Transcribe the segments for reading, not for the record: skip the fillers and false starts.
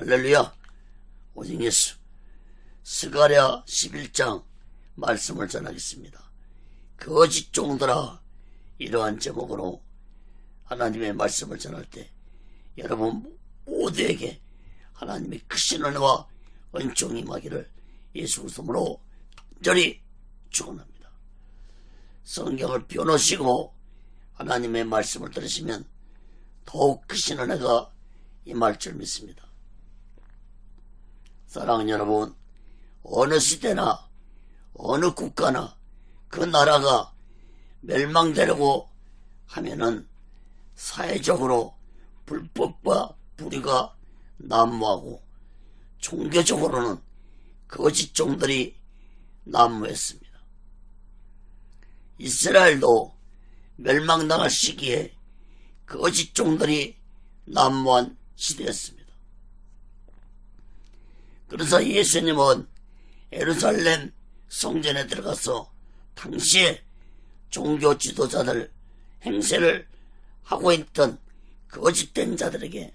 할렐루야. 오직 예수. 스가랴 11장 말씀을 전하겠습니다. 거짓 종들아, 이러한 제목으로 하나님의 말씀을 전할 때 여러분 모두에게 하나님의 크신 은혜와 은총이 임하기를 예수 그리스도로 간절히 축원합니다. 성경을 펴놓으시고 하나님의 말씀을 들으시면 더욱 크신 은혜가 임할 줄 믿습니다. 사랑하는 여러분, 어느 시대나 어느 국가나 그 나라가 멸망되려고 하면은 사회적으로 불법과 불의가 난무하고 종교적으로는 거짓 종들이 난무했습니다. 이스라엘도 멸망당할 시기에 거짓 종들이 난무한 시대였습니다. 그래서 예수님은 예루살렘 성전에 들어가서 당시에 종교 지도자들 행세를 하고 있던 거짓된 자들에게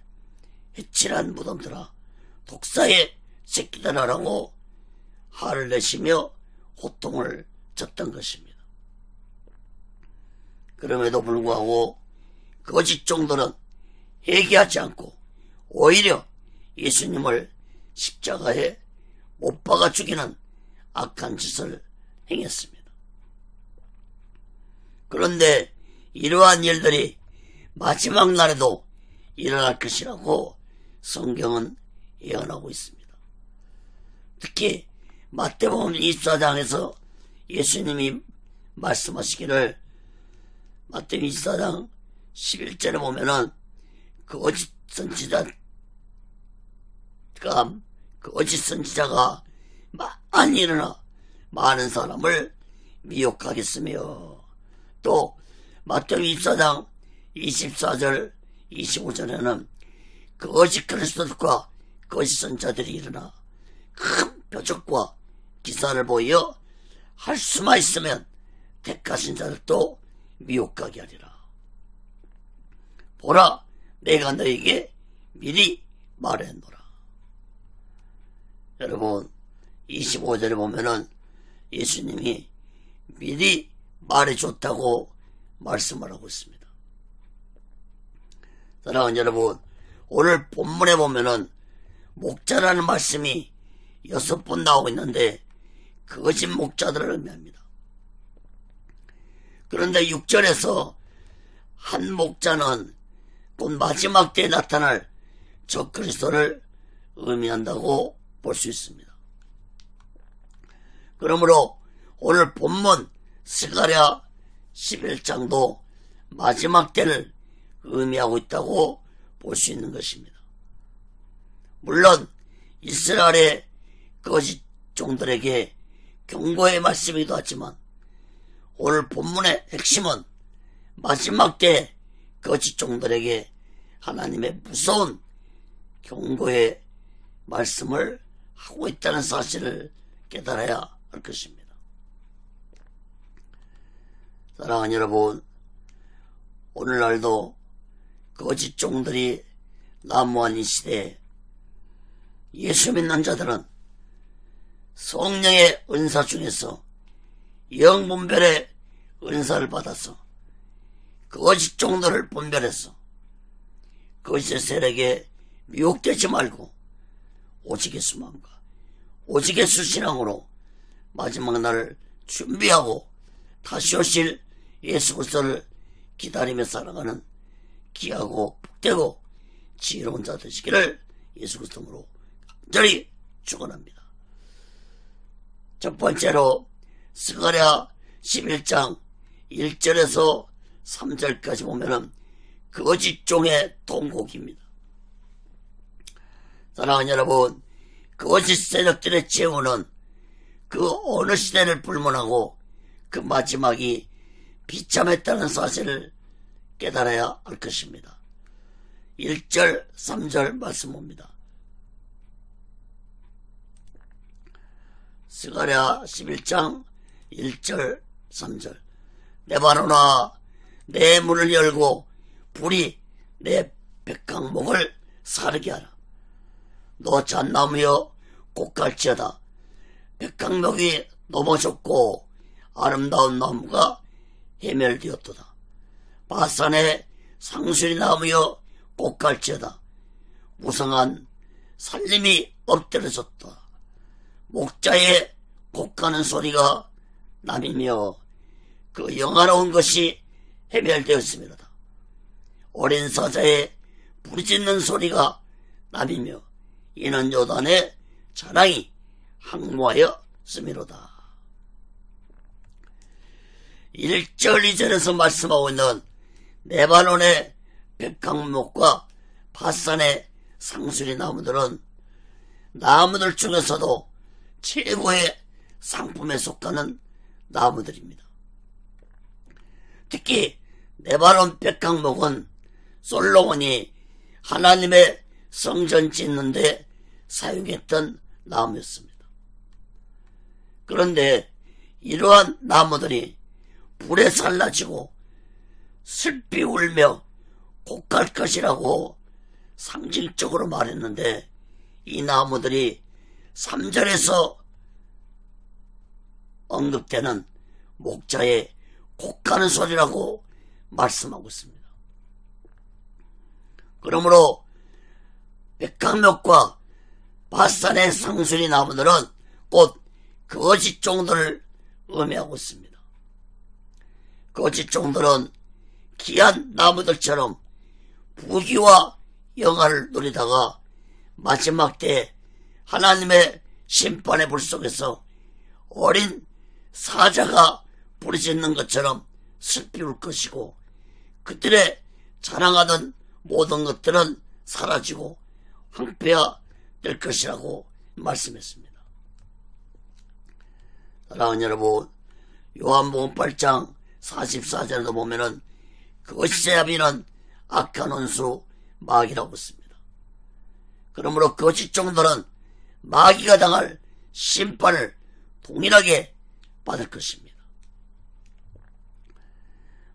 해칠한 무덤들아, 독사의 새끼들아라고 화를 내시며 호통을 쳤던 것입니다. 그럼에도 불구하고 거짓 종들은 회개하지 않고 오히려 예수님을 십자가에 못 박아 죽이는 악한 짓을 행했습니다. 그런데 이러한 일들이 마지막 날에도 일어날 것이라고 성경은 예언하고 있습니다. 특히 마태복음 24장에서 예수님이 말씀하시기를, 마태복음 24장 11절에 보면은 거짓 선지자가 많이 일어나 많은 사람을 미혹하겠으며, 또 마태복음 24장 24절 25절에는 거짓 그리스도들과 거짓 선지자들이 일어나 큰 표적과 기사를 보여 할 수만 있으면 택하신 자들도 미혹하게 하리라. 보라, 내가 너에게 미리 말했노라. 여러분, 25절에 보면은 예수님이 미리 말해줬다고 말씀을 하고 있습니다. 사랑하는 여러분, 오늘 본문에 보면은 목자라는 말씀이 6번 나오고 있는데 거짓 목자들을 의미합니다. 그런데 6절에서 한 목자는 곧 마지막 때에 나타날 적 그리스도를 의미한다고 볼 수 있습니다. 그러므로 오늘 본문 스가랴 11장도 마지막 때를 의미하고 있다고 볼 수 있는 것입니다. 물론 이스라엘의 거짓 종들에게 경고의 말씀이기도 하지만 오늘 본문의 핵심은 마지막 때 거짓 종들에게 하나님의 무서운 경고의 말씀을 하고 있다는 사실을 깨달아야 할 것입니다. 사랑하는 여러분, 오늘날도 거짓 종들이 난무한 이 시대에 예수 믿는 자들은 성령의 은사 중에서 영분별의 은사를 받아서 거짓 종들을 분별해서 거짓의 세력에 미혹되지 말고 오직 예수만과 오직 예수 신앙으로 마지막 날을 준비하고 다시 오실 예수 그리스도를 기다리며 살아가는 귀하고 복되고 지혜로운 자 되시기를 예수 그리스도로 간절히 축원합니다. 첫 번째로 스가랴 11장 1절에서 3절까지 보면은 거짓 종의 통곡입니다. 사랑하는 여러분, 거짓 세력들의 재우는 그 어느 시대를 불문하고 그 마지막이 비참했다는 사실을 깨달아야 할 것입니다. 1절 3절 말씀 봅니다. 스가랴 11장 1절 3절. 레바논아, 내 문을 열고 불이 내 백항목을 사르게 하라. 너 잣나무여 꽃갈지어다. 백향목이 넘어졌고 아름다운 나무가 해멸되었도다. 바산의 상수리 나무여 꽃갈지어다. 무성한 살림이 엎드려졌다. 목자의 곡가는 소리가 남이며 그 영화로운 것이 해멸되었음이로다. 어린 사자의 부르짖는 소리가 남이며 이는 요단의 자랑이 항모하였음이로다. 1절 2절에서 말씀하고 있는 레바논의 백향목과 바산의 상수리 나무들은 나무들 중에서도 최고의 상품에 속하는 나무들입니다. 특히 레바논 백향목은 솔로몬이 하나님의 성전 짓는데 사용했던 나무였습니다. 그런데 이러한 나무들이 불에 살라지고 슬피 울며 곡할 것이라고 상징적으로 말했는데 이 나무들이 3절에서 언급되는 목자의 곡하는 소리라고 말씀하고 있습니다. 그러므로 백향목과 바산의 상수리 나무들은 곧 거짓 종들을 의미하고 있습니다. 거짓 종들은 귀한 나무들처럼 부귀와 영화를 누리다가 마지막 때 하나님의 심판의 불 속에서 어린 사자가 부르짖는 것처럼 슬피 울 것이고 그들의 자랑하던 모든 것들은 사라지고 황폐화 될 것이라고 말씀했습니다. 사랑하는 여러분, 요한복음 8장 44절에도 보면은 거짓의 아비는 악한 원수 마귀라고 했습니다. 그러므로 거짓 종들은 마귀가 당할 심판을 동일하게 받을 것입니다.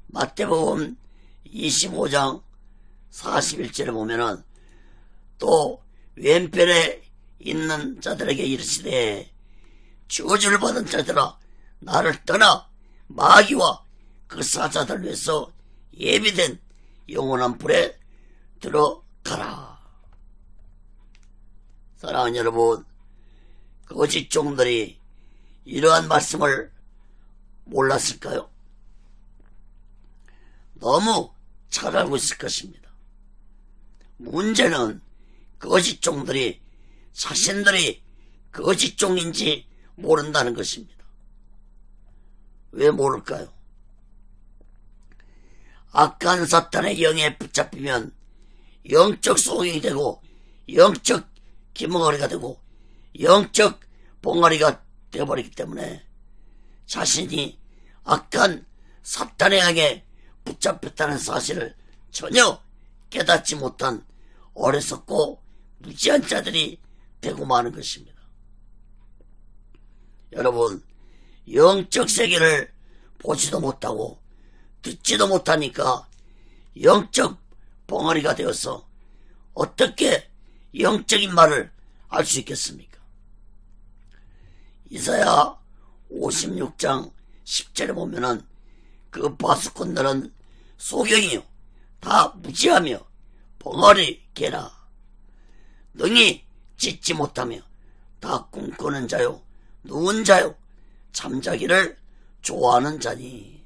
마태복음 25장 41절에 보면은 또 왼편에 있는 자들에게 이르시되 저주를 받은 자들아 나를 떠나 마귀와 그 사자들 위해서 예비된 영원한 불에 들어가라. 사랑하는 여러분, 거짓 종들이 이러한 말씀을 몰랐을까요? 너무 잘 알고 있을 것입니다. 문제는 거짓 종들이 자신들이 거짓 종인지 모른다는 것입니다. 왜 모를까요? 악한 사탄의 영에 붙잡히면 영적 소용이 되고 영적 기멍어리가 되고 영적 봉어리가 되어버리기 때문에 자신이 악한 사탄의 영에 붙잡혔다는 사실을 전혀 깨닫지 못한 어리석고 무지한 자들이 되고 마는 것입니다. 여러분, 영적 세계를 보지도 못하고 듣지도 못하니까 영적 벙어리가 되어서 어떻게 영적인 말을 알 수 있겠습니까? 이사야 56장 10절에 보면은 그 바수꾼들은 소경이요 다 무지하며 벙어리 개라 능히 찢지 못하며 다 꿈꾸는 자요 누운 자요 잠자기를 좋아하는 자니.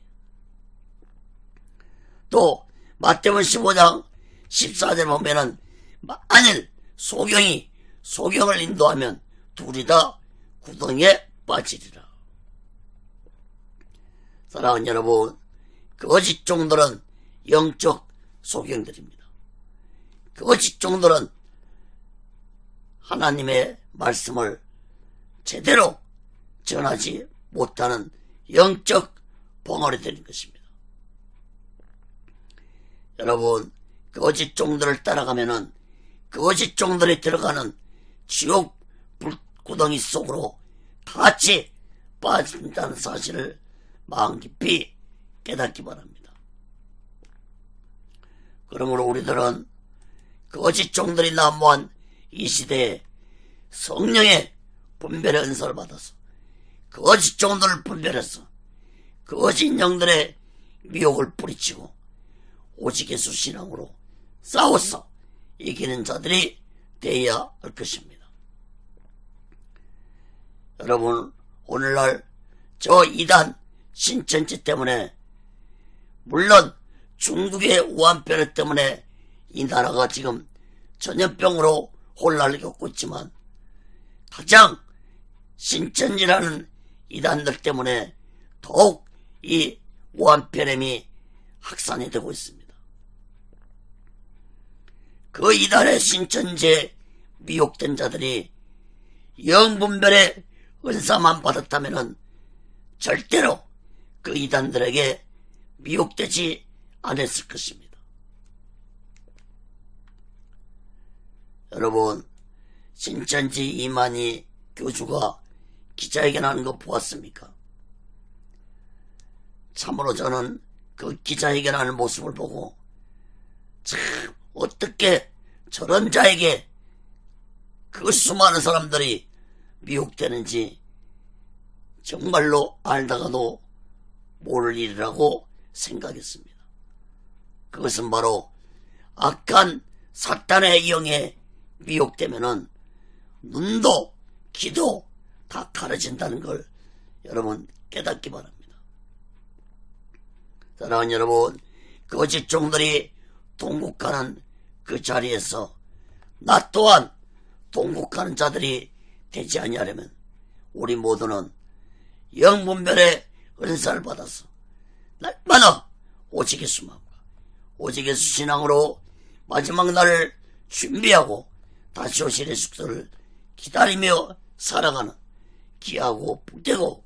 또 마태복음 15장 14절 보면은 만일 소경이 소경을 인도하면 둘이 다 구덩이에 빠지리라. 사랑하는 여러분, 거짓 종들은 영적 소경들입니다. 거짓 종들은 하나님의 말씀을 제대로 전하지 못하는 영적 벙어리 되는 것입니다. 여러분, 거짓 종들을 따라가면은 거짓 종들이 들어가는 지옥 불구덩이 속으로 같이 빠진다는 사실을 마음 깊이 깨닫기 바랍니다. 그러므로 우리들은 거짓 종들이 난무한 이 시대에 성령의 분별의 은사를 받아서 거짓 종들을 분별해서 거짓 영들의 미혹을 뿌리치고 오직 예수 신앙으로 싸워서 이기는 자들이 되어야 할 것입니다. 여러분, 오늘날 저 이단 신천지 때문에, 물론 중국의 우한폐렴 때문에 이 나라가 지금 전염병으로 혼란을 겪고 있지만, 가장 신천지라는 이단들 때문에 더욱 이 우한폐렴이 확산이 되고 있습니다. 그 이단의 신천지에 미혹된 자들이 영분별의 은사만 받았다면 절대로 그 이단들에게 미혹되지 않았을 것입니다. 여러분, 신천지 이만희 교주가 기자회견하는 거 보았습니까? 참으로 저는 그 기자회견하는 모습을 보고 참 어떻게 저런 자에게 그 수많은 사람들이 미혹되는지 정말로 알다가도 모를 일이라고 생각했습니다. 그것은 바로 악한 사탄의 영에 미혹되면은 눈도 귀도 다 가려진다는 걸 여러분 깨닫기 바랍니다. 사랑하는 여러분, 거짓 종들이 통곡하는 그 자리에서 나 또한 통곡하는 자들이 되지 아니하려면 우리 모두는 영분별의 은사를 받아서 날마다 오직 예수 마음과 오직 예수 신앙으로 마지막 날을 준비하고 다시 오실 예수를 기다리며 살아가는 귀하고 복되고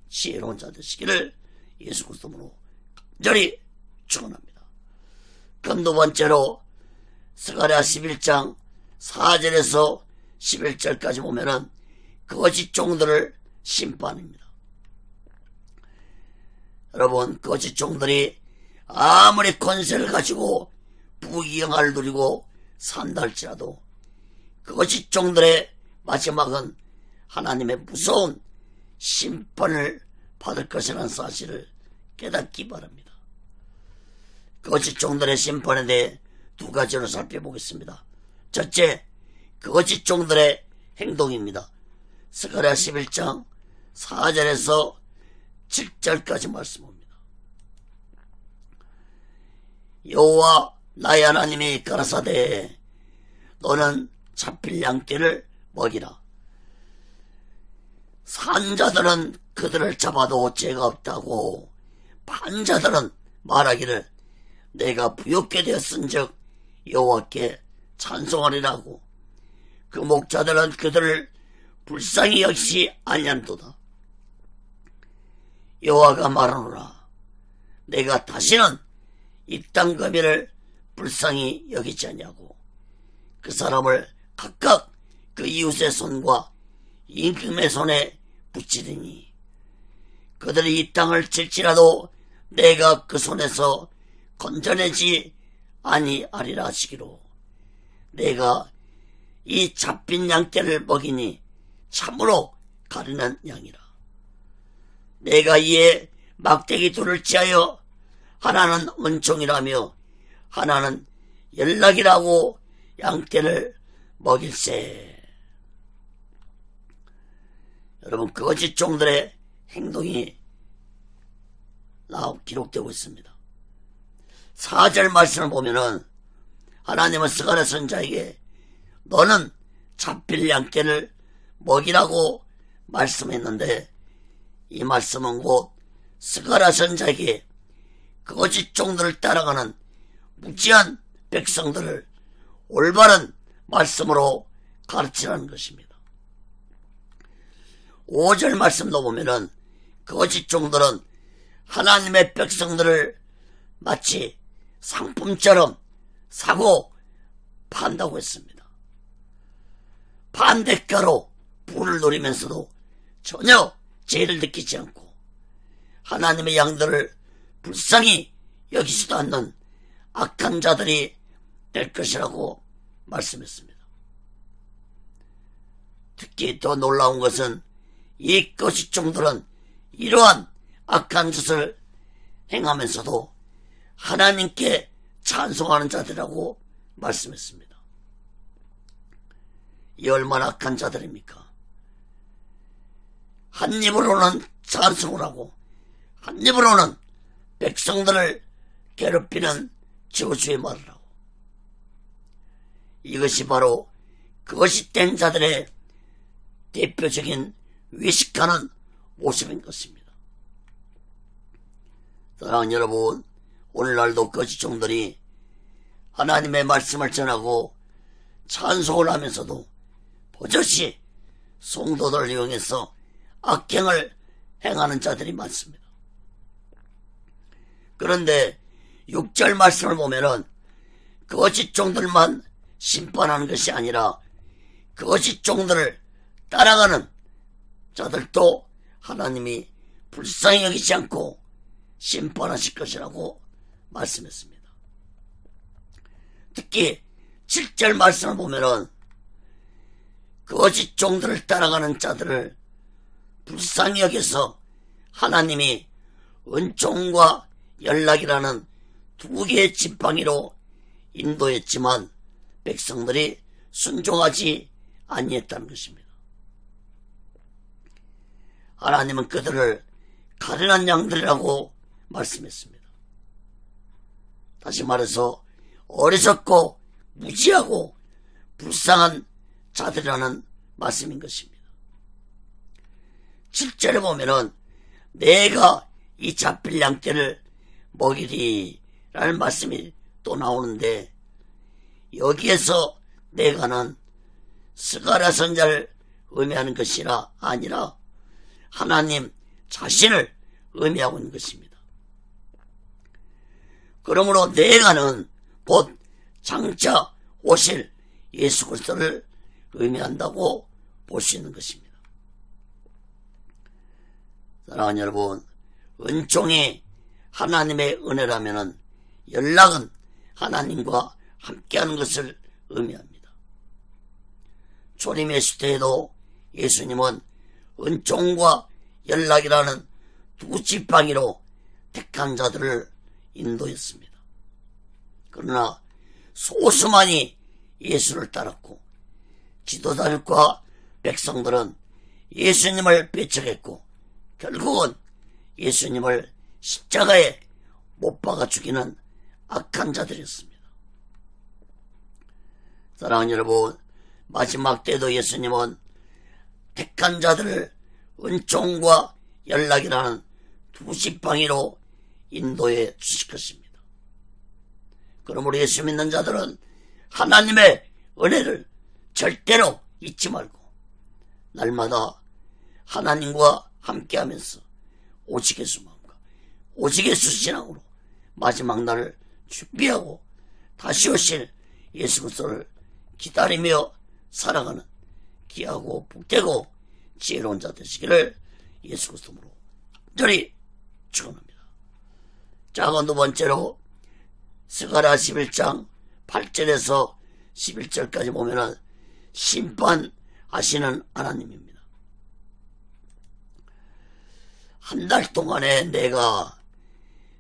지혜로운 자 되시기를 예수 그리스도로 간절히 축원합니다. 그럼 두 번째로 스가랴 11장 4절에서 11절까지 보면은 거짓 종들을 심판입니다. 여러분, 거짓 종들이 아무리 권세를 가지고 부귀영화를 누리고 산다 할지라도 거짓 종들의 마지막은 하나님의 무서운 심판을 받을 것이라는 사실을 깨닫기 바랍니다. 거짓 종들의 심판에 대해 두 가지로 살펴보겠습니다. 첫째, 거짓 종들의 행동입니다. 스가랴 11장 4절에서 7절까지 말씀입니다. 여호와 나의 하나님이 가라사대 너는 잡힐 양떼를 먹이라. 산자들은 그들을 잡아도 죄가 없다고 반자들은 말하기를 내가 부욕게 되었은즉 여호와께 찬송하리라고 그 목자들은 그들을 불쌍히 여기지 아니한도다. 여호와가 말하노라 내가 다시는 이 땅 거민을 불쌍히 여기지 아니하고 그 사람을 각각 그 이웃의 손과 임금의 손에 붙이리니 그들이 이 땅을 칠지라도 내가 그 손에서 건져내지 아니하리라 하시기로 내가 이 잡힌 양떼를 먹이니 참으로 가련한 양이라. 내가 이에 막대기 둘을 지하여 하나는 은총이라며 하나는 연락이라고 양떼를 먹일세. 여러분, 거짓 종들의 행동이 기록되고 있습니다. 4절 말씀을 보면은 하나님은 스가랴 선지자에게 너는 잡힐 양떼를 먹이라고 말씀했는데 이 말씀은 곧 스가랴 선지자에게 거짓 종들을 따라가는 무지한 백성들을 올바른 말씀으로 가르치라는 것입니다. 5절 말씀도 보면은 거짓 종들은 하나님의 백성들을 마치 상품처럼 사고 판다고 했습니다. 반대가로 부를 노리면서도 전혀 죄를 느끼지 않고 하나님의 양들을 불쌍히 여기지도 않는 악한 자들이 될 것이라고 말씀했습니다. 특히 더 놀라운 것은 이 거짓종들은 이러한 악한 짓을 행하면서도 하나님께 찬송하는 자들이라고 말씀했습니다. 이 얼마나 악한 자들입니까? 한 입으로는 찬송을 하고 한 입으로는 백성들을 괴롭히는 저주의 말을 하고, 이것이 바로 거짓된 자들의 대표적인 외식하는 모습인 것입니다. 사랑하는 여러분, 오늘날도 거짓종들이 하나님의 말씀을 전하고 찬송을 하면서도 버젓이 성도들을 이용해서 악행을 행하는 자들이 많습니다. 그런데 6절 말씀을 보면은 거짓종들만 심판하는 것이 아니라 거짓종들을 따라가는 자들도 하나님이 불쌍히 여기지 않고 심판하실 것이라고 말씀했습니다. 특히 7절 말씀을 보면은 거짓종들을 따라가는 자들을 불쌍히 여겨서 하나님이 은총과 연락이라는 두 개의 지팡이로 인도했지만 백성들이 순종하지 아니했다는 것입니다. 하나님은 그들을 가련한 양들이라고 말씀했습니다. 다시 말해서 어리석고 무지하고 불쌍한 자들이라는 말씀인 것입니다. 7절에 보면은 내가 이 잡힐 양떼를 먹이리 라는 말씀이 또 나오는데, 여기에서 내가는 스가랴 선지자를 의미하는 것이라 아니라 하나님 자신을 의미하고 있는 것입니다. 그러므로 내가는 곧 장차 오실 예수 그리스도를 의미한다고 볼 수 있는 것입니다. 사랑하는 여러분, 은총이 하나님의 은혜라면은 연락은 하나님과 함께하는 것을 의미합니다. 초림의 시대에도 예수님은 은총과 연락이라는 두 지팡이로 택한 자들을 인도했습니다. 그러나 소수만이 예수를 따랐고 지도자들과 백성들은 예수님을 배척했고 결국은 예수님을 십자가에 못 박아 죽이는 악한 자들이었습니다. 사랑하는 여러분, 마지막 때도 예수님은 택한 자들을 은총과 연락이라는 두 지팡이로 인도해 주실 것입니다. 그러므로 예수 믿는 자들은 하나님의 은혜를 절대로 잊지 말고 날마다 하나님과 함께하면서 오직 예수 마음과 오직 예수 신앙으로 마지막 날을 준비하고 다시 오실 예수 그리스도를 기다리며 살아가는 귀하고 복되고 지혜로운 자 되시기를 예수 그리스도로 간절히 축원합니다. 자, 두 번째로 스가랴 11장 8절에서 11절까지 보면은 심판하시는 하나님입니다. 한 달 동안에 내가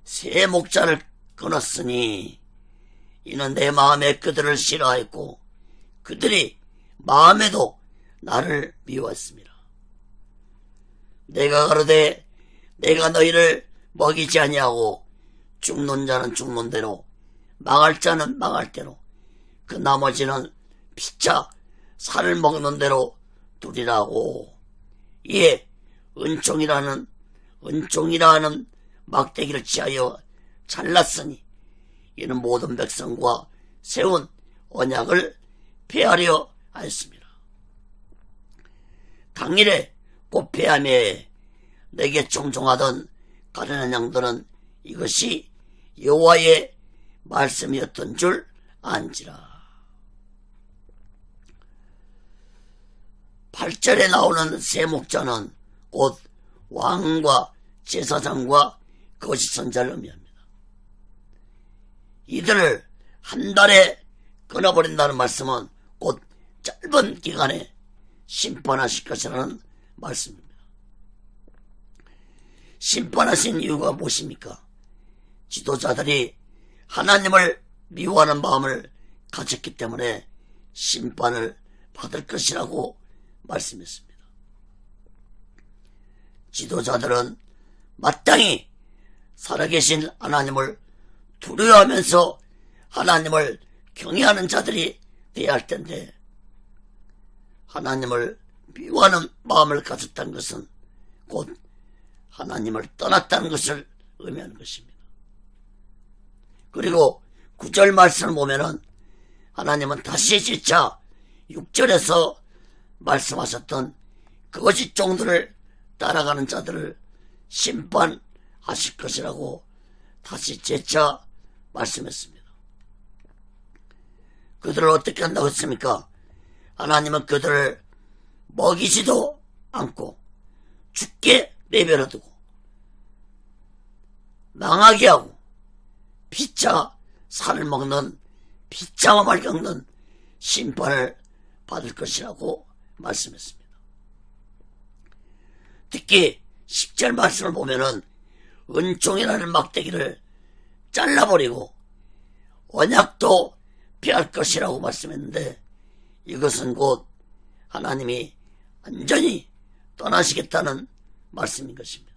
새 목자를 끊었으니 이는 내 마음에 그들을 싫어하였고 그들이 마음에도 나를 미워했습니다. 내가 가로되 내가 너희를 먹이지 아니하고 죽는 자는 죽는 대로 망할 자는 망할 대로 그 나머지는 피차 살을 먹는 대로 두리라고. 이에 은총이라는 막대기를 취하여 잘랐으니 이는 모든 백성과 세운 언약을 폐하려 하였습니다. 당일에 곧 폐함에 내게 청종하던 가련한 양들은 이것이 여호와의 말씀이었던 줄 안지라. 8절에 나오는 새 목자는 곧 왕과 제사장과 거짓 선지자를 의미합니다. 이들을 한 달에 끊어버린다는 말씀은 곧 짧은 기간에 심판하실 것이라는 말씀입니다. 심판하신 이유가 무엇입니까? 지도자들이 하나님을 미워하는 마음을 가졌기 때문에 심판을 받을 것이라고 말씀했습니다. 지도자들은 마땅히 살아계신 하나님을 두려워하면서 하나님을 경외하는 자들이 되어야 할 텐데, 하나님을 미워하는 마음을 가졌다는 것은 곧 하나님을 떠났다는 것을 의미하는 것입니다. 그리고 9절 말씀을 보면은 하나님은 다시 재차 6절에서 말씀하셨던 거짓 종들을 따라가는 자들을 심판하실 것이라고 다시 재차 말씀했습니다. 그들을 어떻게 한다고 했습니까? 하나님은 그들을 먹이지도 않고 죽게 내버려두고 망하게 하고 피차 살을 먹는 비참함을 겪는 심판을 받을 것이라고 말씀했습니다. 특히 10절 말씀을 보면은 은총이라는 막대기를 잘라버리고 언약도 피할 것이라고 말씀했는데, 이것은 곧 하나님이 완전히 떠나시겠다는 말씀인 것입니다.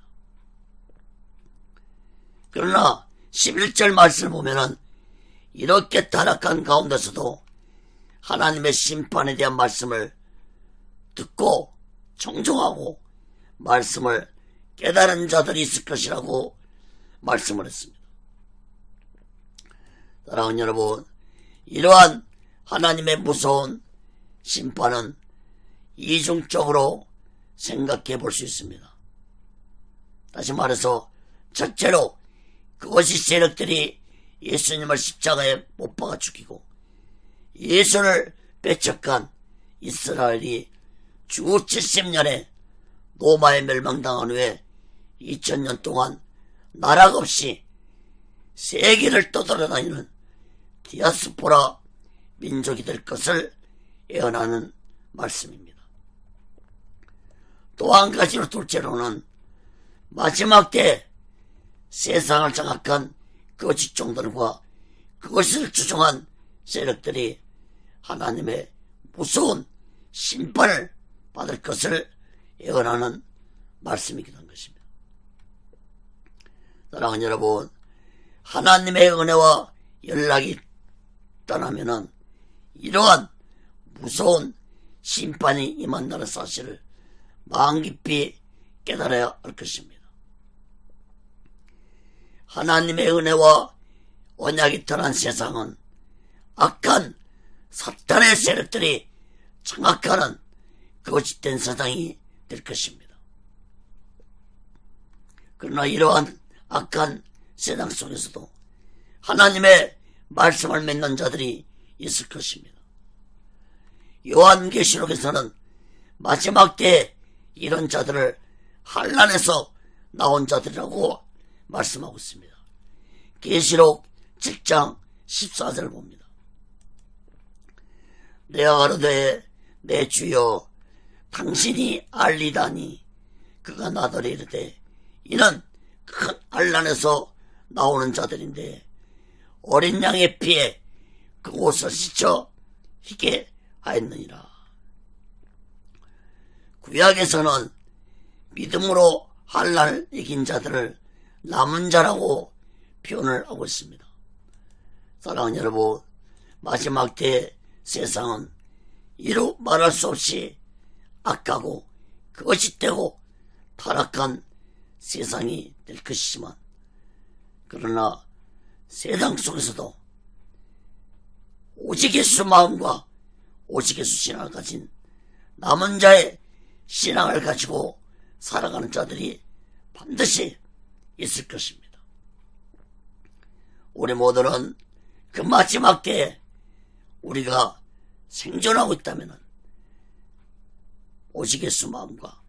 그러나 11절 말씀을 보면은 이렇게 타락한 가운데서도 하나님의 심판에 대한 말씀을 듣고 청종하고 말씀을 깨달은 자들이 있을 것이라고 말씀을 했습니다. 사랑하는 여러분, 이러한 하나님의 무서운 심판은 이중적으로 생각해 볼 수 있습니다. 다시 말해서, 첫째로 그것이 세력들이 예수님을 십자가에 못 박아 죽이고 예수를 배척한 이스라엘이 주 70년에 로마에 멸망당한 후에 2000년 동안 나라가 없이 세계를 떠돌아다니는 디아스포라 민족이 될 것을 예언하는 말씀입니다. 또 한 가지로, 둘째로는 마지막 때 세상을 장악한 거짓 종들과 그것을 주종한 세력들이 하나님의 무서운 심판을 받을 것을 예언하는 말씀이기도 한 것입니다. 사랑하는 여러분, 하나님의 은혜와 연락이 떠나면은 이러한 무서운 심판이 임한다는 사실을 마음 깊이 깨달아야 할 것입니다. 하나님의 은혜와 언약이 떠난 세상은 악한 사탄의 세력들이 장악하는 거짓된 세상이 될 것입니다. 그러나 이러한 악한 세상 속에서도 하나님의 말씀을 믿는 자들이 있을 것입니다. 요한계시록에서는 마지막 때에 이런 자들을 환난에서 나온 자들이라고 말씀하고 있습니다. 계시록 7장 14절을 봅니다. 내가 가로되 내 주여 당신이 알리다니, 그가 나더러 이르되 이는 큰 환난에서 나오는 자들인데 어린 양의 피에 그 옷을 씻어 희게 하였느니라. 구약에서는 믿음으로 환난을 이긴 자들을 남은 자라고 표현을 하고 있습니다. 사랑하는 여러분, 마지막 때 세상은 이루 말할 수 없이 악하고 거짓되고 타락한 세상이 될 것이지만, 그러나 세상 속에서도 오직 예수 마음과 오직 예수 신앙을 가진 남은 자의 신앙을 가지고 살아가는 자들이 반드시 있을 것입니다. 우리 모두는 그 마지막 때에 우리가 생존하고 있다면 오직 예수 마음과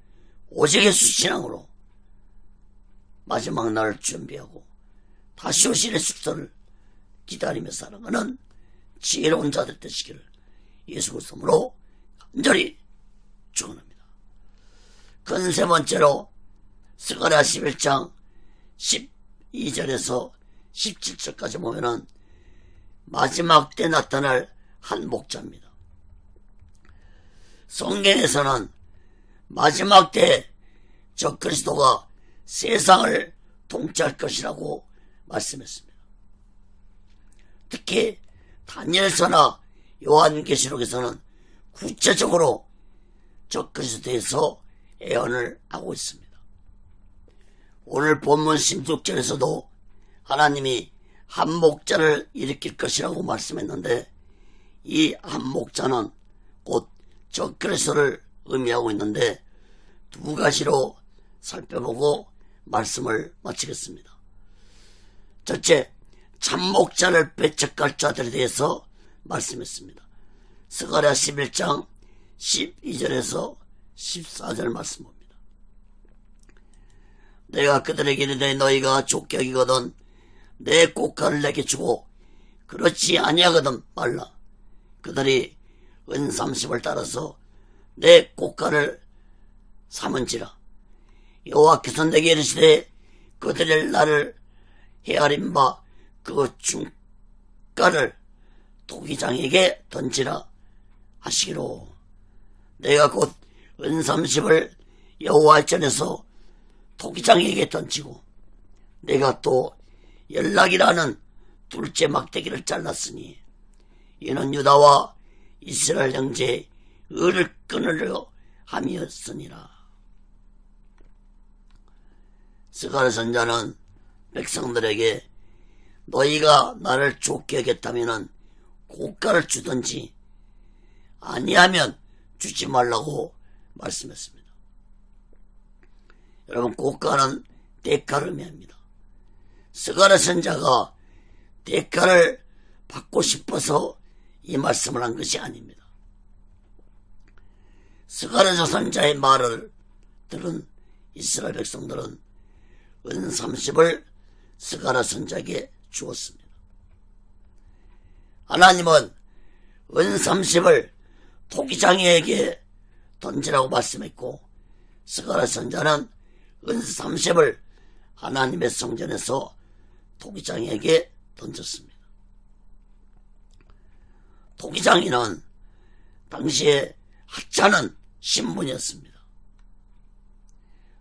오직 예수 신앙으로 마지막 날을 준비하고 다시 오실 예수를 기다리며 살아가는 지혜로운 자들 되시기를 예수 그리스도로 간절히 축원합니다. 큰 세 번째로 스가랴 11장 12절에서 17절까지 보면은 마지막 때 나타날 한 목자입니다. 성경에서는 마지막 때 적그리스도가 세상을 통치할 것이라고 말씀했습니다. 특히 다니엘서나 요한계시록에서는 구체적으로 적그리스도에서 예언을 하고 있습니다. 오늘 본문 16절에서도 하나님이 한 목자를 일으킬 것이라고 말씀했는데 이 한 목자는 곧 적그리스도를 의미하고 있는데 두 가지로 살펴보고 말씀을 마치겠습니다. 첫째, 참목자를 배척할 자들에 대해서 말씀했습니다. 스가랴 11장 12절에서 14절 말씀 봅니다. 내가 그들에게 이르되 너희가 좁게 여기거든 내 고가를 내게 주고 그렇지 아니하거든 말라. 그들이 은 30을 따라서 내 고가를 삼은지라. 여호와께서 내게 이르시되 그들을 나를 헤아린 바 그 중가를 토기장에게 던지라 하시기로. 내가 곧 은 30을 여호와의 전에서 토기장에게 던지고 내가 또 연락이라는 둘째 막대기를 잘랐으니 이는 유다와 이스라엘 형제의 의를 끊으려 함이었으니라. 스가랴 선자는 백성들에게 너희가 나를 좁게 여겼다면 고가를 주든지 아니하면 주지 말라고 말씀했습니다. 여러분, 고가는 대가를 의미합니다. 스가랴 선자가 대가를 받고 싶어서 이 말씀을 한 것이 아닙니다. 스가랴 선자의 말을 들은 이스라엘 백성들은 은 30을 스가랴 선자에게 주었습니다. 하나님은 은 30을 토기장이에게 던지라고 말씀했고 스가랴 선자는 은 30을 하나님의 성전에서 토기장이에게 던졌습니다. 토기장이는 당시에 하찮은 신분이었습니다.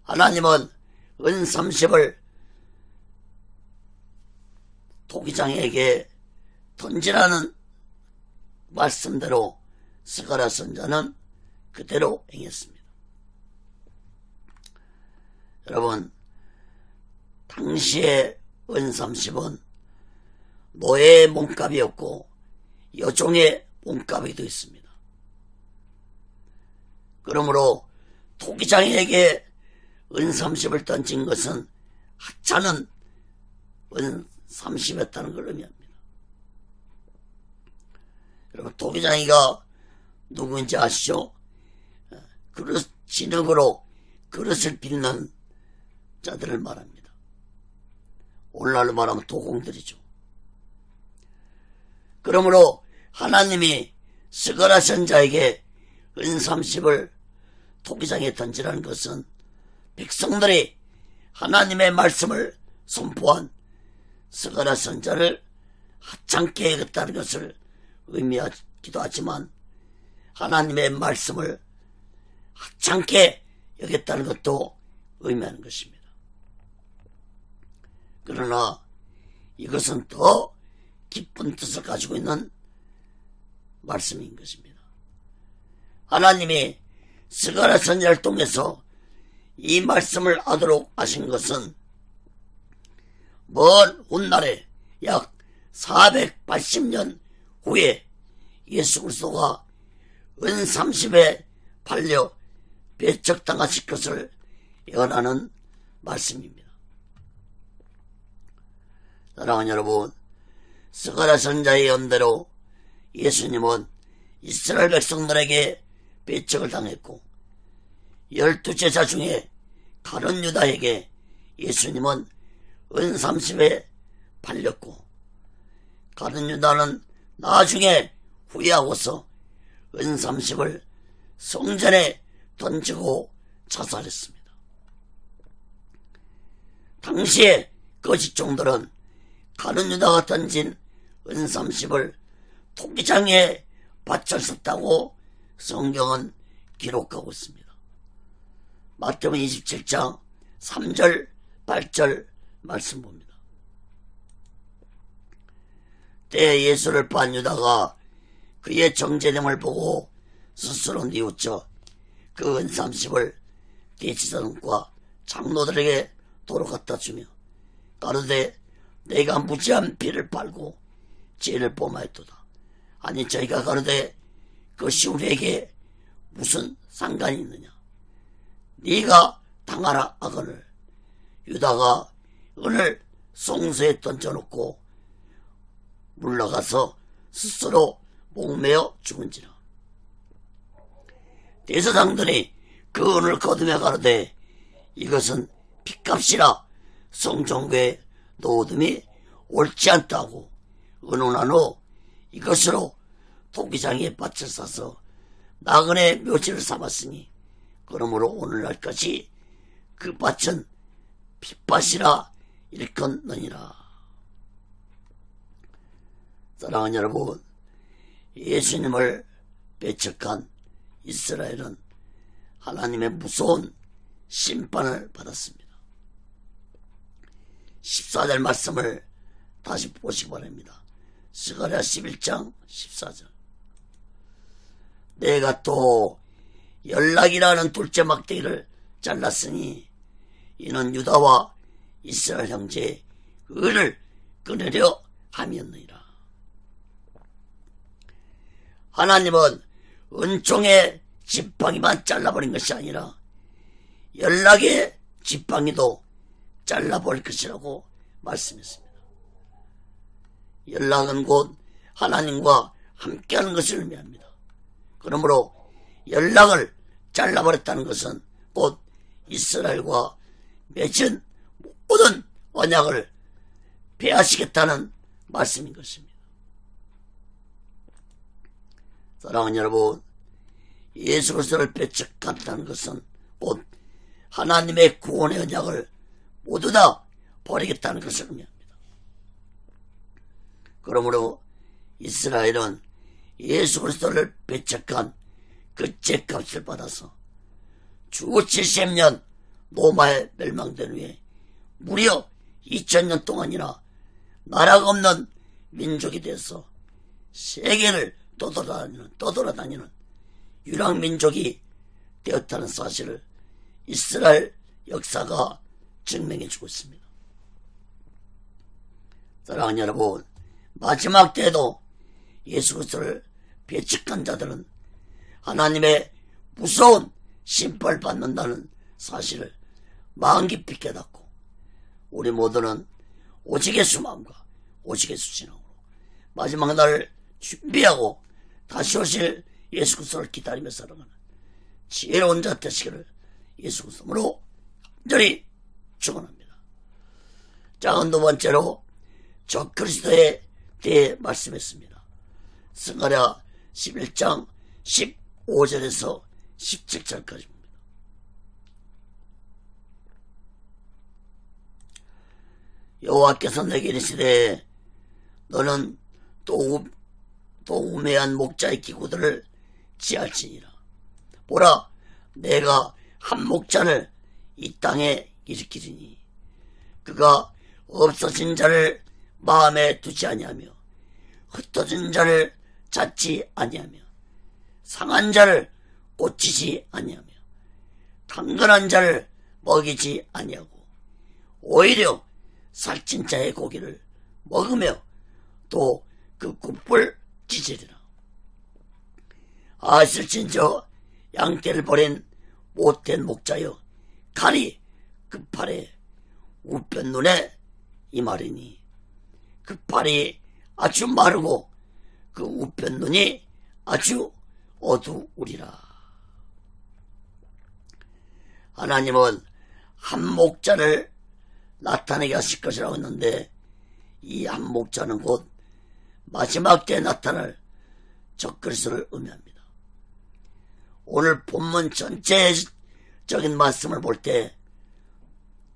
하나님은 은 30을 토기장에게 던지라는 말씀대로 스가랴 선자는 그대로 행했습니다. 여러분, 당시의 은 30은 노예의 몸값이었고 여종의 몸값이기도 했습니다. 그러므로 토기장에게 은 30을 던진 것은 하찮은 은 30이었다는 걸 의미합니다. 여러분, 토기장이가 누구인지 아시죠? 그릇 진흙으로 그릇을 빚는 자들을 말합니다. 오늘날로 말하면 도공들이죠. 그러므로 하나님이 스가랴 선자에게 은 30을 토기장에 던지라는 것은 백성들이 하나님의 말씀을 선포한 스가랴 선자를 하찮게 여겼다는 것을 의미하기도 하지만 하나님의 말씀을 하찮게 여겼다는 것도 의미하는 것입니다. 그러나 이것은 더 깊은 뜻을 가지고 있는 말씀인 것입니다. 하나님이 스가랴 선자를 통해서 이 말씀을 하도록 하신 것은 먼 훗날에 약 480년 후에 예수 그리스도가 은 30에 팔려 배척당하실 것을 예언하는 말씀입니다. 사랑하는 여러분, 스가랴 선자의 예언대로 예수님은 이스라엘 백성들에게 배척을 당했고 12제자 중에 가룟 유다에게 예수님은 은 30에 팔렸고 가룟 유다는 나중에 후회하고서 은 30을 성전에 던지고 자살했습니다. 당시에 거짓종들은 가룟 유다가 던진 은30을 토기장에 바쳤었다고 성경은 기록하고 있습니다. 마태복음 27장 3절 8절 말씀 봅니다. 때에 예수를 판 유다가 그의 정죄됨을 보고 스스로 뉘우쳐 그 은30을 대제사장과 장로들에게 도로 갖다 주며 가로되 내가 무지한 피를 빨고 죄를 범하였도다. 아니 저희가 가로되 그것이 우리에게 무슨 상관이 있느냐. 네가 당하라 하거늘 유다가 은을 송수에 던져놓고 물러가서 스스로 목매어 죽은지라. 대제사장들이 그 은을 거두며 가로되 이것은 핏값이라 성전교에 놓으듬이 옳지 않다고 의논한 후 이것으로 토기장에 밭을 싸서 나그네 묘지를 삼았으니 그러므로 오늘날까지 그 밭은 핏밭이라 일컫느니라. 사랑하는 여러분, 예수님을 배척한 이스라엘은 하나님의 무서운 심판을 받았습니다. 14절 말씀을 다시 보시기 바랍니다. 스가랴 11장 14절. 내가 또 연락이라는 둘째 막대기를 잘랐으니 이는 유다와 이스라엘 형제의 의를 끊으려 함이었느니라. 하나님은 은총의 지팡이만 잘라버린 것이 아니라 연락의 지팡이도 잘라버릴 것이라고 말씀했습니다. 연락은 곧 하나님과 함께하는 것을 의미합니다. 그러므로 연락을 잘라버렸다는 것은 곧 이스라엘과 맺은 모든 언약을 폐하시겠다는 말씀인 것입니다. 사랑하는 여러분, 예수 그리스도를 배척한다는 것은 곧 하나님의 구원의 언약을 모두 다 버리겠다는 것을 의미합니다. 그러므로 이스라엘은 예수 그리스도를 배척한 그 죄값을 받아서 주 70년 로마에 멸망된 후에 무려 2000년 동안이나 나라가 없는 민족이 돼서 세계를 떠돌아다니는 유랑민족이 되었다는 사실을 이스라엘 역사가 증명해주고 있습니다. 사랑하는 여러분, 마지막 때에도 예수 그리스도를 배척한 자들은 하나님의 무서운 심판을 받는다는 사실을 마음 깊이 깨닫고 우리 모두는 오직의 수마음과 오직의 수신함으로 마지막 날을 준비하고 다시 오실 예수 그리스도를 기다리며 살아가는 지혜로운 자 되시기를 예수 그리스도로 간절히 축원합니다. 자, 두 번째로 저 그리스도에 대해 말씀했습니다. 스가랴 11장 15절에서 17절까지입니다. 여호와께서 내게 이르시되 너는 또 우매한 목자의 기구들을 취할지니라. 보라, 내가 한 목자를 이 땅에 일으키리니 그가 없어진 자를 마음에 두지 아니하며 흩어진 자를 찾지 아니하며 상한 자를 고치지 아니하며 강건한 자를 먹이지 아니하고 오히려 살찐 자의 고기를 먹으며 또 그 굽을 찢으리라. 아실진저 양떼를 버린 못된 목자여 칼이 그 팔에 우편 눈에 이 말이니 그 팔이 아주 마르고 그 우편 눈이 아주 어두우리라. 하나님은 한 목자를 나타내게 하실 것이라고 했는데 이 한 목자는 곧 마지막 때에 나타날 적그리스도를 의미합니다. 오늘 본문 전체적인 말씀을 볼 때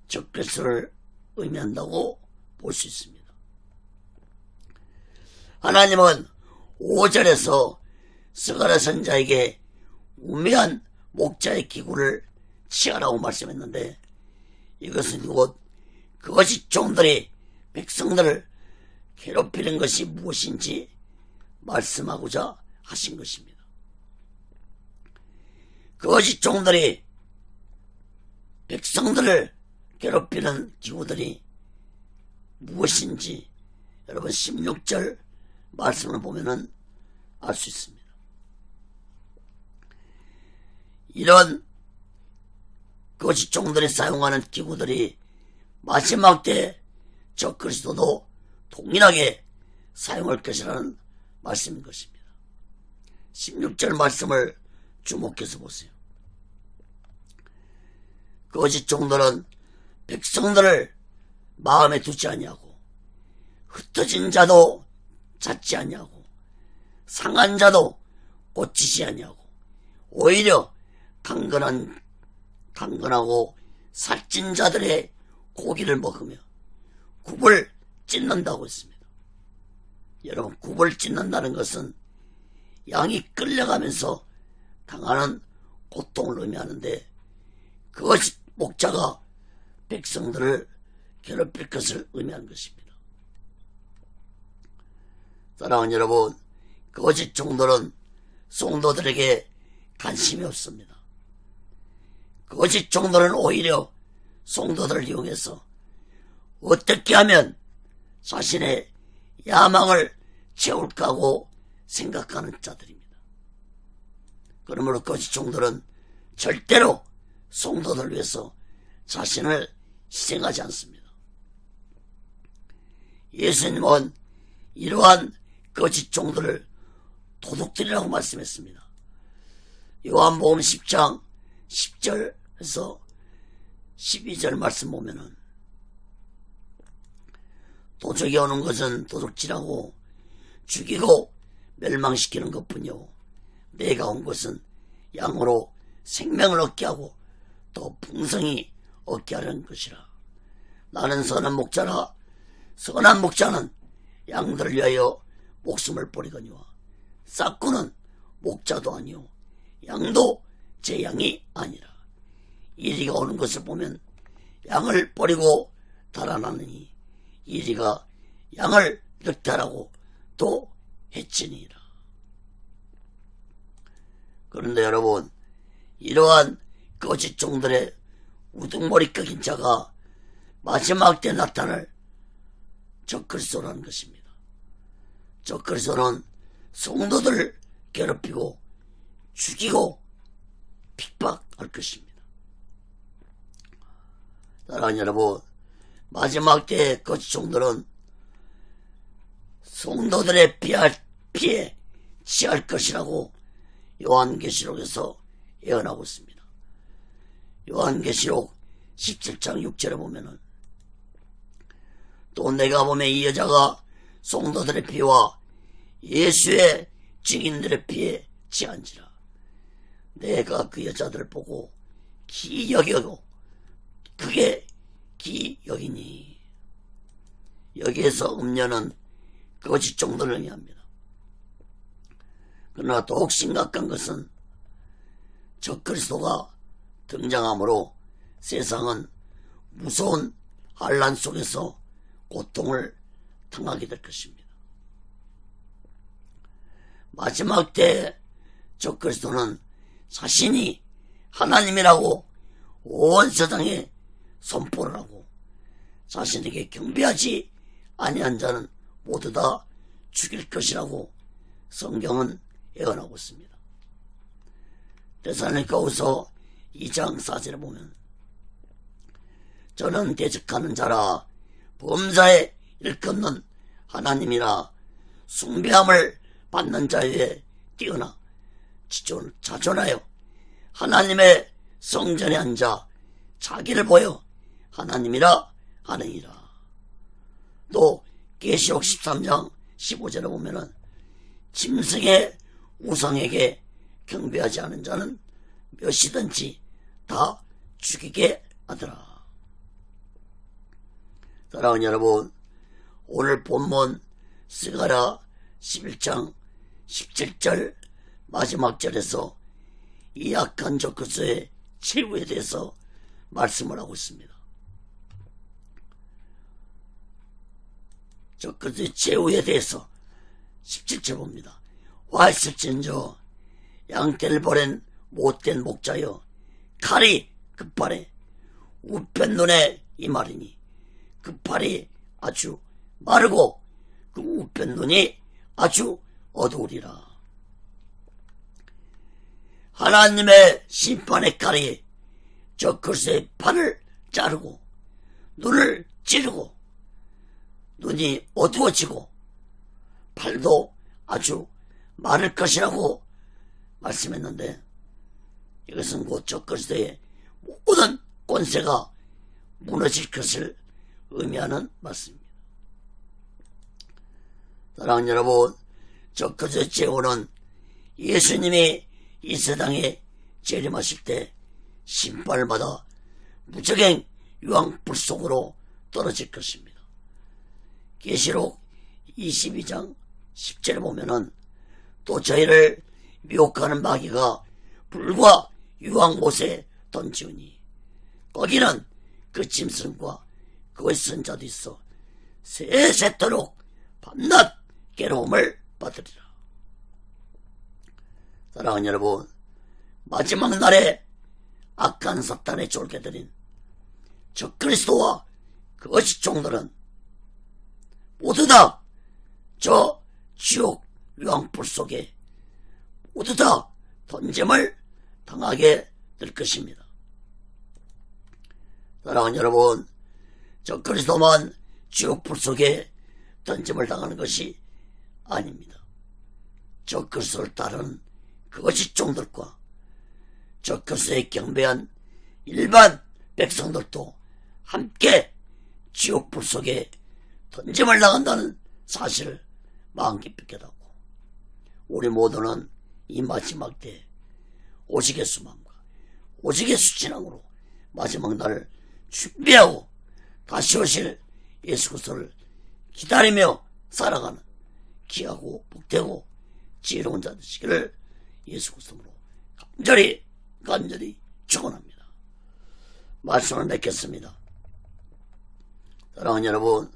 적그리스도를 의미한다고 볼 수 있습니다. 하나님은 5절에서 스가랴 선지자에게 우매한 목자의 기구를 취하라고 말씀했는데, 이것은 곧 거짓 종들이 백성들을 괴롭히는 것이 무엇인지 말씀하고자 하신 것입니다. 거짓 종들이 백성들을 괴롭히는 기구들이 무엇인지 여러분 16절 말씀을 보면은 알 수 있습니다. 이런 거짓 종들이 사용하는 기구들이 마지막 때 적그리스도도 동일하게 사용할 것이라는 말씀인 것입니다. 16절 말씀을 주목해서 보세요. 거짓 종들은 백성들을 마음에 두지 아니하고, 흩어진 자도 찾지 아니하고, 상한 자도 고치지 아니하고, 오히려 강건하고 살찐 자들의 고기를 먹으며 굽을 찢는다고 했습니다. 여러분, 굽을 찢는다는 것은 양이 끌려가면서 당하는 고통을 의미하는데, 그것이 목자가 백성들을 괴롭힐 것을 의미하는 것입니다. 사랑하는 여러분, 거짓 종들은 성도들에게 관심이 없습니다. 거짓 종들은 오히려 성도들을 이용해서 어떻게 하면 자신의 야망을 채울까 하고 생각하는 자들입니다. 그러므로 거짓 종들은 절대로 성도들을 위해서 자신을 희생하지 않습니다. 예수님은 이러한 거짓 종들을 도둑들이라고 말씀했습니다. 요한복음 10장 10절에서 12절 말씀 보면은, 도적이 오는 것은 도둑질하고 죽이고 멸망시키는 것뿐이요, 내가 온 것은 양으로 생명을 얻게 하고 더 풍성히 얻게 하려는 것이라. 나는 선한 목자라. 선한 목자는 양들을 위하여 목숨을 버리거니와, 싹구는 목자도 아니요 양도 제 양이 아니라. 이리가 오는 것을 보면 양을 버리고 달아나느니, 이리가 양을 늑탈하고 또 해치니라. 그런데 여러분, 이러한 거짓 종들의 우두머리 꺾인 자가 마지막 때 나타날 적그리스도라는 것입니다. 적그리스도는 성도들을 괴롭히고 죽이고 핍박할 것입니다. 사랑하는 여러분, 마지막 때 거짓 종들은 성도들의 피해 취할 것이라고 요한계시록에서 예언하고 있습니다. 요한계시록 17장 6절에 보면은, 또 내가 보면 이 여자가 성도들의 피와 예수의 증인들의 피에 취한지라. 내가 그 여자들을 보고 기여기고 그게 기여기니. 여기에서 음녀는 거짓 종들을 의미합니다. 그러나 더욱 심각한 것은 적그리스도가 등장함으로 세상은 무서운 환난 속에서 고통을 당하게 될 것입니다. 마지막 때 적그리스도는 자신이 하나님이라고 온 세상에 선포를 하고, 자신에게 경배하지 아니한 자는 모두 다 죽일 것이라고 성경은 예언하고 있습니다. 데살로니가후서 2장 4절에 보면, 저는 대적하는 자라 범사에 일컫는 하나님이라 숭배함을 받는 자에 뛰어나 자존하여 하나님의 성전에 앉아 자기를 보여 하나님이라 하느니라. 또 계시록 13장 15절에 보면은 짐승의 우상에게 경배하지 않은 자는 몇이든지 다 죽이게 하더라. 사랑하는 여러분, 오늘 본문 스가랴 11장 17절 마지막 절에서 이 악한 적그리스도의 최후에 대해서 말씀을 하고 있습니다. 적그리스도의 최후에 대해서 17절 봅니다. 와 있을진저 양떼를 버린 못된 목자여, 칼이 그 팔에 우편 눈에 이 말이니 그 팔이 아주 마르고 그 우편 눈이 아주 어두우리라. 하나님의 심판의 칼이 적그리스도의 팔을 자르고 눈을 찌르고 눈이 어두워지고 팔도 아주 마를 것이라고 말씀했는데, 이것은 곧 적그리스도의 모든 권세가 무너질 것을 의미하는 말씀입니다. 사랑하는 여러분, 적그리스도의 최후는 예수님이 이 세상에 재림하실 때 심판을 받아 무적행 유황불 속으로 떨어질 것입니다. 계시록 22장 10절에 보면은 또 저희를 미혹하는 마귀가 불과 유황못에 던지우니 거기는 그 짐승과 그의 선자도 있어 세세토록 밤낮 괴로움을 받으리라. 사랑하는 여러분, 마지막 날에 악한 사탄의 졸개들인 적그리스도와 거짓 종들은 모두 다 저 지옥 유황불 속에 모두 다 던짐을 당하게 될 것입니다. 사랑하는 여러분, 적그리스도만 지옥불 속에 던짐을 당하는 것이 아닙니다. 적그리스도를 따르는 거짓 종들과 적그리스도에 경배한 일반 백성들도 함께 지옥불 속에 던짐을 당한다는 사실을 마음 깊이 깨닫고, 우리 모두는 이 마지막 때 오직의 수망과 오직의 수진함으로 마지막 날을 준비하고 다시 오실 예수 그리스도를 기다리며 살아가는 귀하고 복되고 지혜로운 자 되시기를 예수 그리스도로 간절히 축원합니다. 말씀을 맺겠습니다. 사랑하는 여러분,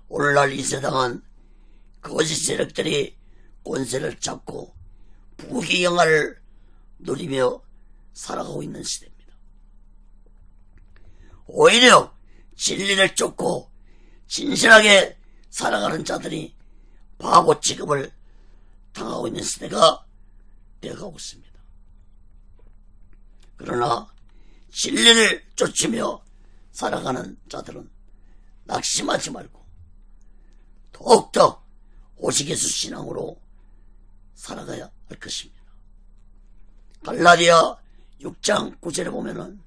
오늘날 이 세상은 거짓 세력들이 권세를 잡고 부귀영화를 누리며 살아가고 있는 시대입니다. 오히려 진리를 쫓고 진실하게 살아가는 자들이 바보 취급을 당하고 있는 시대가 되어가고 있습니다. 그러나 진리를 쫓으며 살아가는 자들은 낙심하지 말고 더욱더 오직예수 신앙으로 살아가야 할 것입니다. 갈라디아 6장 9절에 보면은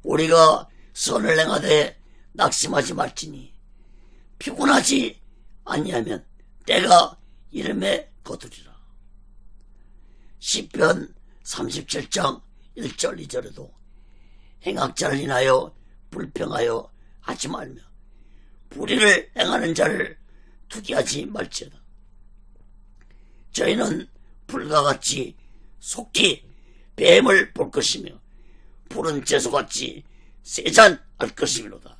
우리가 선을 행하되 낙심하지 말지니 피곤하지 아니하면 때가 이름에 거두리라. 시편 37장 1절 2절에도 행악자를 인하여 불평하여 하지 말며 불의를 행하는 자를 투기하지 말지어다. 저희는 불과 같이 속히 뱀을 볼 것이며 푸른 채소같이 세잔할 것이미로다.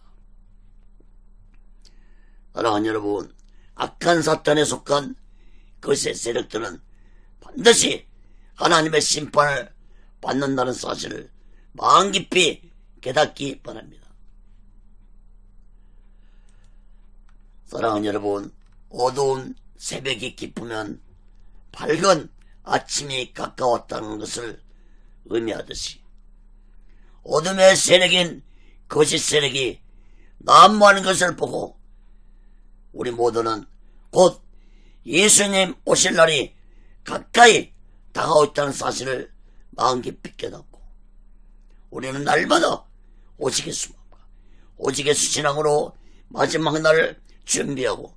사랑하는 여러분, 악한 사탄에 속한 거짓 세력들은 반드시 하나님의 심판을 받는다는 사실을 마음 깊이 깨닫기 바랍니다. 사랑하는 여러분, 어두운 새벽이 깊으면 밝은 아침이 가까웠다는 것을 의미하듯이 어둠의 세력인 거짓 세력이 난무하는 것을 보고 우리 모두는 곧 예수님 오실 날이 가까이 다가오고 있다는 사실을 마음 깊이 깨닫고 우리는 날마다 오직의 수망과 오직의 수신앙으로 마지막 날을 준비하고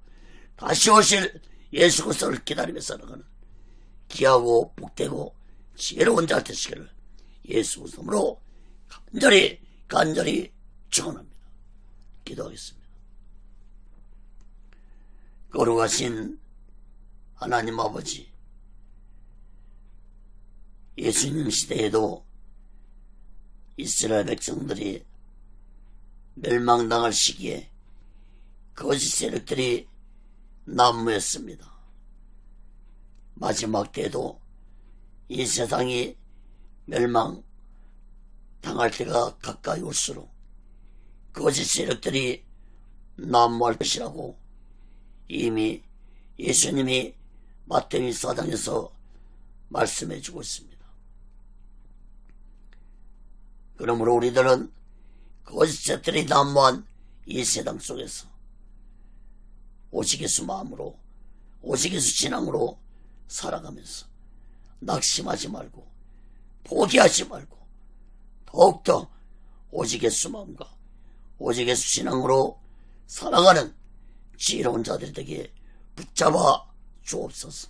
다시 오실 예수 그리스도를 기다리며 살아가는 귀하고 복되고 지혜로운 자 되시기를 예수 그리스도로 간절히 축원합니다. 기도하겠습니다. 거룩하신 하나님 아버지, 예수님 시대에도 이스라엘 백성들이 멸망당할 시기에 거짓 세력들이 난무했습니다. 마지막 때에도 이 세상이 멸망당할 때가 가까이 올수록 거짓 세력들이 난무할 것이라고 이미 예수님이 마태복음 4장에서 말씀해 주고 있습니다. 그러므로 우리들은 거짓 세력들이 난무한 이 세상 속에서 오직 예수 마음으로, 오직 예수 신앙으로 살아가면서 낙심하지 말고 포기하지 말고 더욱더 오직 예수 마음과 오직 예수 신앙으로 살아가는 지혜로운 자들이 되게 붙잡아 주옵소서.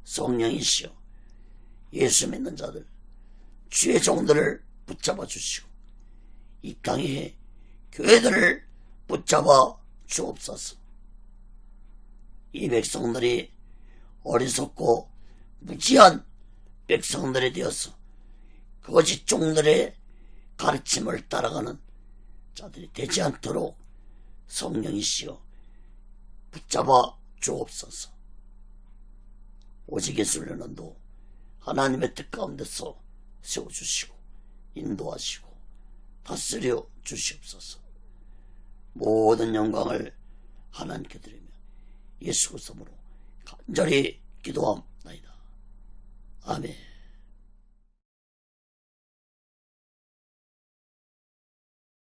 성령이시여 예수 믿는 자들, 주의 종들을 붙잡아 주시고 이 땅의 교회들을 붙잡아 주옵소서. 이 백성들이 어리석고 무지한 백성들이 되어서 거짓 종들의 가르침을 따라가는 자들이 되지 않도록 성령이시여 붙잡아 주옵소서. 오직 예수를 논도 하나님의 뜻 가운데서 세워주시고 인도하시고 다스려 주시옵소서. 모든 영광을 하나님께 드리며 예수 그리스도로 간절히 기도합니다. 아멘.